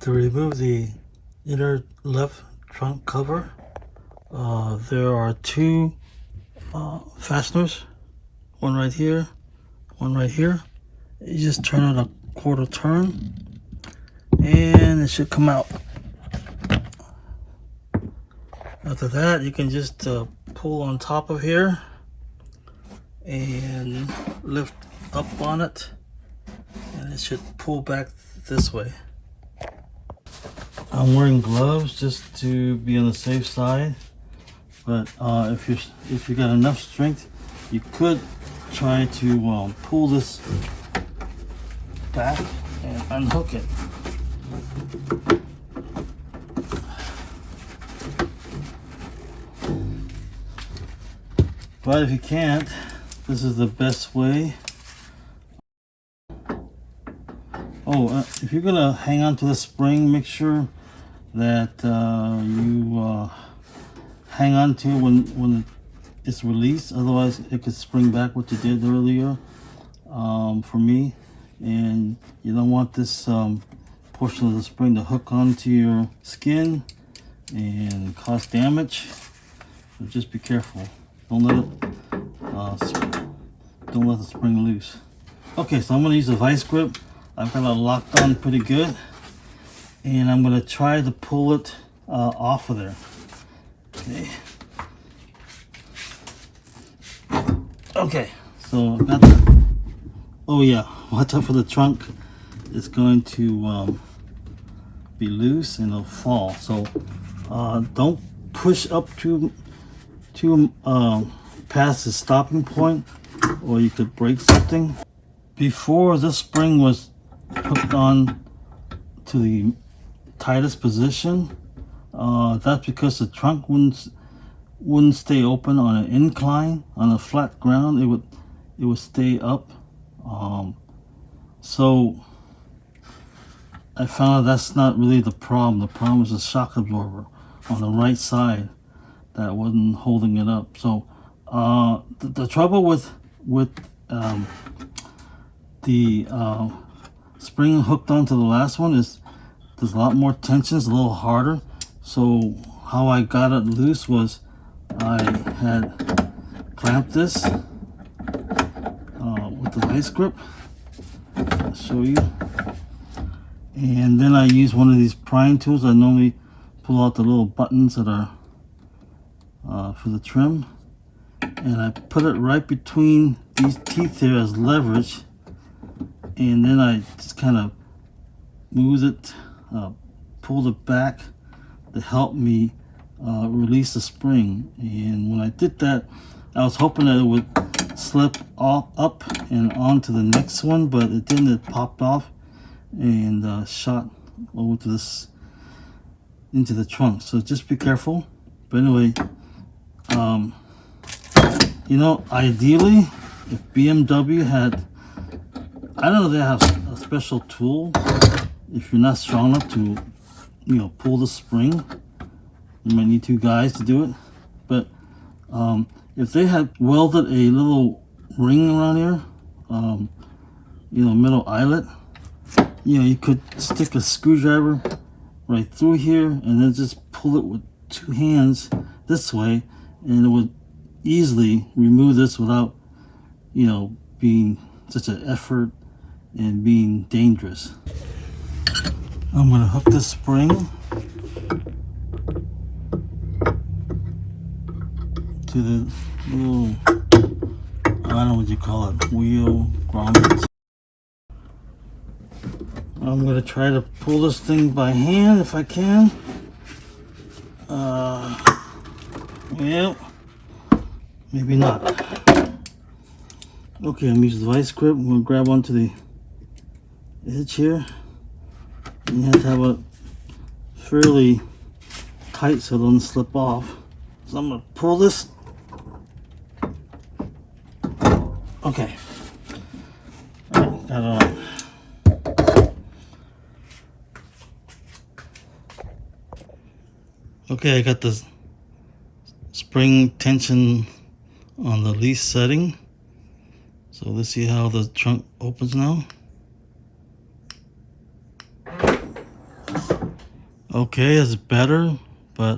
To remove the inner left trunk cover, there are two fasteners, one right here, one right here. You just turn it a quarter turn and it should come out. After that, you can just pull on top of here and lift up on it, and it should pull back this way. I'm wearing gloves just to be on the safe side, but if you got enough strength, you could try to pull this back and unhook it. But if you can't, this is the best way. If you're gonna hang on to the spring, make sure that you hang on to it when it's released. Otherwise, it could spring back what you did earlier. For me, and you don't want this portion of the spring to hook onto your skin and cause damage. So just be careful. Don't let the spring loose. Okay, so I'm gonna use a vice grip. I've got it locked on pretty good, and I'm gonna try to pull it off of there. Okay, so I've got the, oh yeah, watch out for the trunk. It's going to be loose and it'll fall. So don't push up too past the stopping point, or you could break something. Before this spring was hooked on to the tightest position, that's because the trunk wouldn't stay open on an incline. On a flat ground, it would stay up. So I found that's not really the problem. The problem is the shock absorber on the right side that wasn't holding it up. So the trouble with the spring hooked onto the last one is there's a lot more tension, it's a little harder. So how I got it loose was I had clamped this with the vice grip. I'll show you. And then I use one of these prying tools. I normally pull out the little buttons that are for the trim, and I put it right between these teeth here as leverage, and then I just kind of move it, pulled it back to help me release the spring. And when I did that, I was hoping that it would slip up and onto the next one, but it didn't. It popped off and shot over to this into the trunk. So just be careful. But anyway, you know, ideally, if BMW had, I don't know, they have a special tool. If you're not strong enough to, you know, pull the spring, you might need two guys to do it. But if they had welded a little ring around here, you know, middle eyelet, you know, you could stick a screwdriver right through here and then just pull it with two hands this way, and it would easily remove this without, you know, being such an effort and being dangerous. I'm going to hook this spring to the little, I don't know what you call it, wheel grommet. I'm going to try to pull this thing by hand if I can. Well, maybe not. Okay, I'm using the vice grip. I'm going to grab onto the edge here. And you have to have it fairly tight so it doesn't slip off. So I'm going to pull this. Okay. All right, got it on. Okay, I got the spring tension on the least setting. So let's see how the trunk opens now. Okay, it's better, but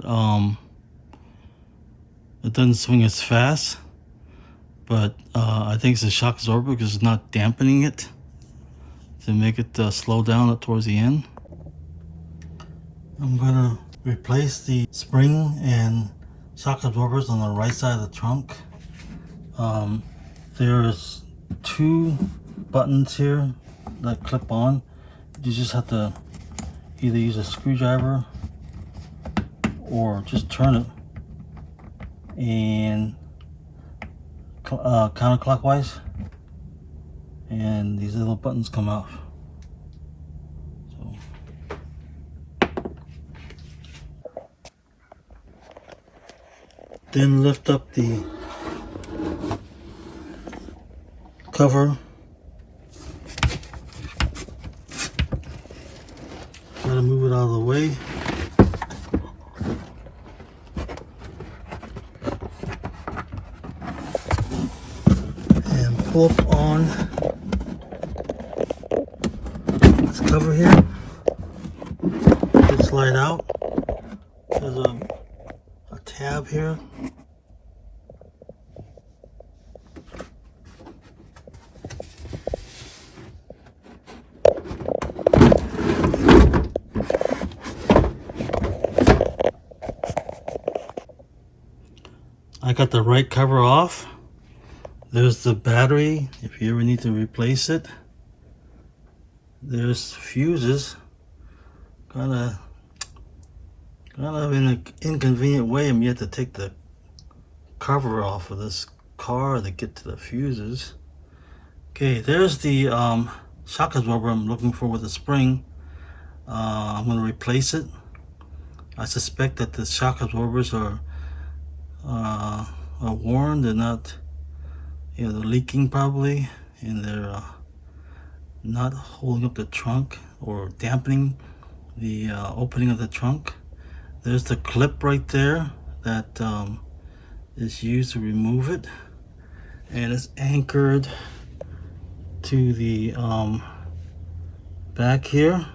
it doesn't swing as fast. But I think it's a shock absorber because it's not dampening it to make it slow down towards the end. I'm gonna replace the spring and shock absorbers on the right side of the trunk. There's two buttons here that clip on. You just have to either use a screwdriver or just turn it and counterclockwise, and these little buttons come off. So then lift up the cover. Gotta move it out of the way. And pull up on this cover here. It slide out. There's a tab here. I got the right cover off. There's the battery if you ever need to replace it. There's fuses. Kind of in an inconvenient way. You have to take the cover off of this car to get to the fuses. Okay, there's the shock absorber I'm looking for with the spring. I'm going to replace it. I suspect that the shock absorbers are worn. They're not, they're leaking probably, and they're not holding up the trunk or dampening the opening of the trunk. There's the clip right there that is used to remove it, and it's anchored to the back here.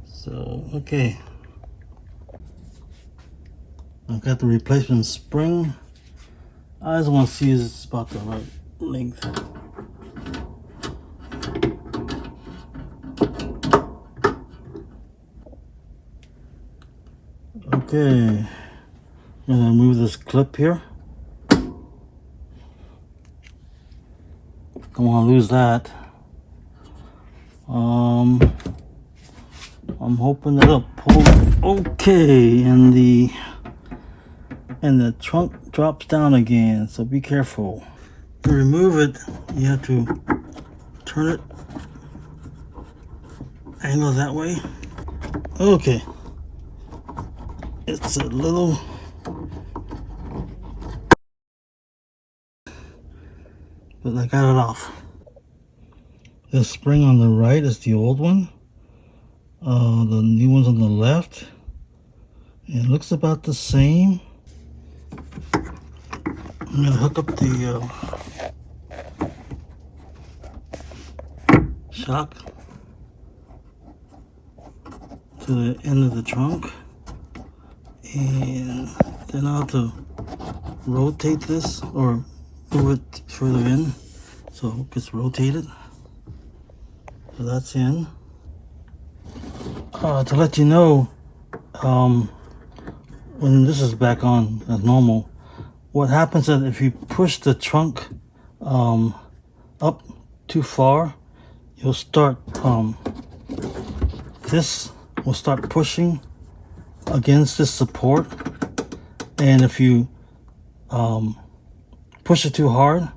So okay, I've got the replacement spring. I just want to see if it's about the right length. Okay, I'm gonna remove this clip here. Don't want to lose that. I'm hoping that it'll pull okay, and the trunk drops down again, so be careful. To remove it, you have to turn it, angle that way. Okay, it's a little, but I got it off. The spring on the right is the old one. The new one's on the left. It looks about the same. I'm gonna hook up the shock to the end of the trunk, and then I'll have to rotate this or move it further in so it gets rotated. So that's in. To let you know, when this is back on as normal, what happens is if you push the trunk up too far, you'll start, this will start pushing against this support, and if you push it too hard,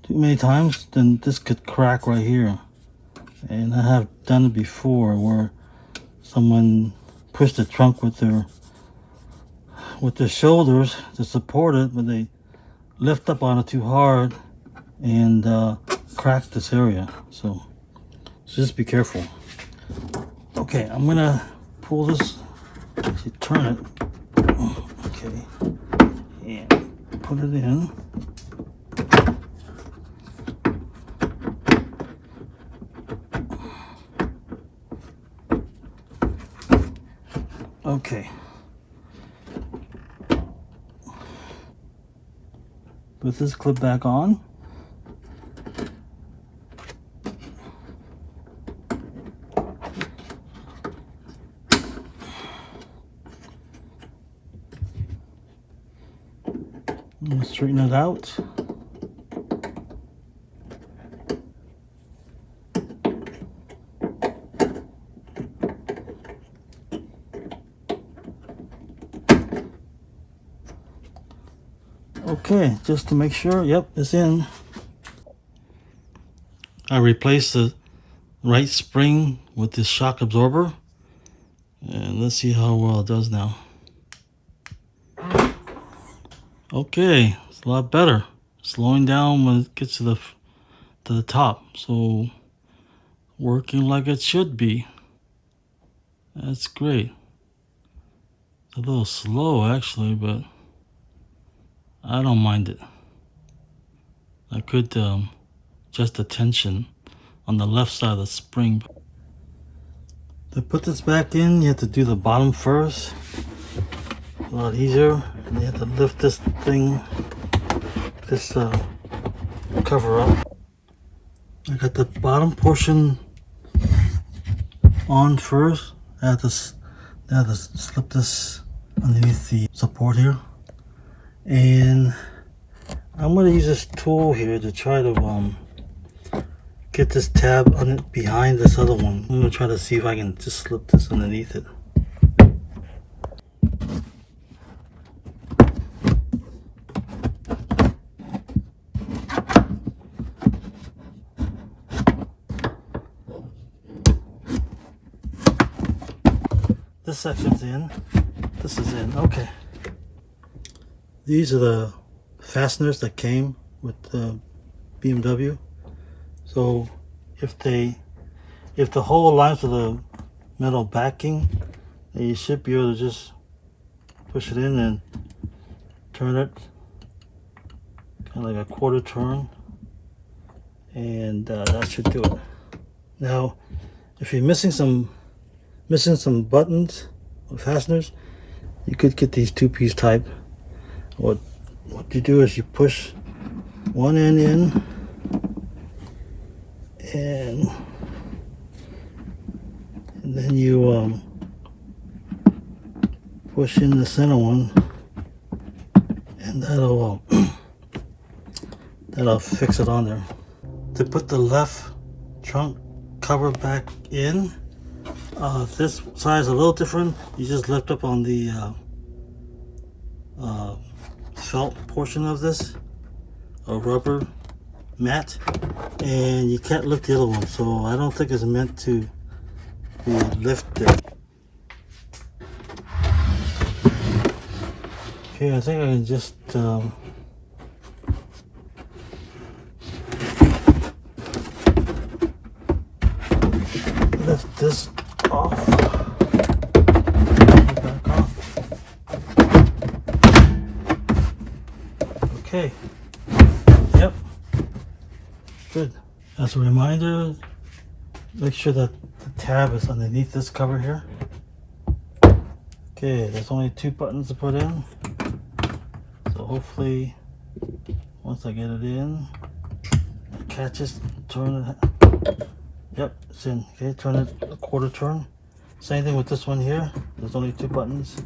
too many times, then this could crack right here. And I have done it before where someone pushed the trunk with their shoulders to support it, but they lift up on it too hard and crack this area. So just be careful. Okay, I'm gonna pull this, actually turn it. Okay, and put it in. Okay. Put this clip back on. Straighten it out. Okay, just to make sure, yep, it's in. I replaced the right spring with this shock absorber, and let's see how well it does now. Okay, it's a lot better. Slowing down when it gets to the top, so working like it should be. That's great. It's a little slow actually, but I don't mind it. I could adjust the tension on the left side of the spring. To put this back in, you have to do the bottom first. A lot easier. And you have to lift this thing, this cover up. I got the bottom portion on first. I have to slip this underneath the support here. And I'm going to use this tool here to try to get this tab on it behind this other one. I'm going to try to see if I can just slip this underneath it. This section's in. This is in. Okay. These are the fasteners that came with the BMW. So if the hole aligns with the metal backing, then you should be able to just push it in and turn it kind of like a quarter turn, and that should do it. Now, if you're missing some buttons or fasteners, you could get these two-piece type. What you do is you push one end in and then you push in the center one, and that'll fix it on there. To put the left trunk cover back in, this side is a little different. You just lift up on the felt portion of this, a rubber mat, and you can't lift the other one, so I don't think it's meant to be lifted. Okay, I think I can just lift this off. Back off. Okay. Yep. Good. As a reminder, make sure that the tab is underneath this cover here. Okay, there's only 2 buttons to put in. So hopefully, once I get it in, it catches, turn it. Yep, it's in. Okay, turn it a quarter turn. Same thing with this one here. There's only 2 buttons.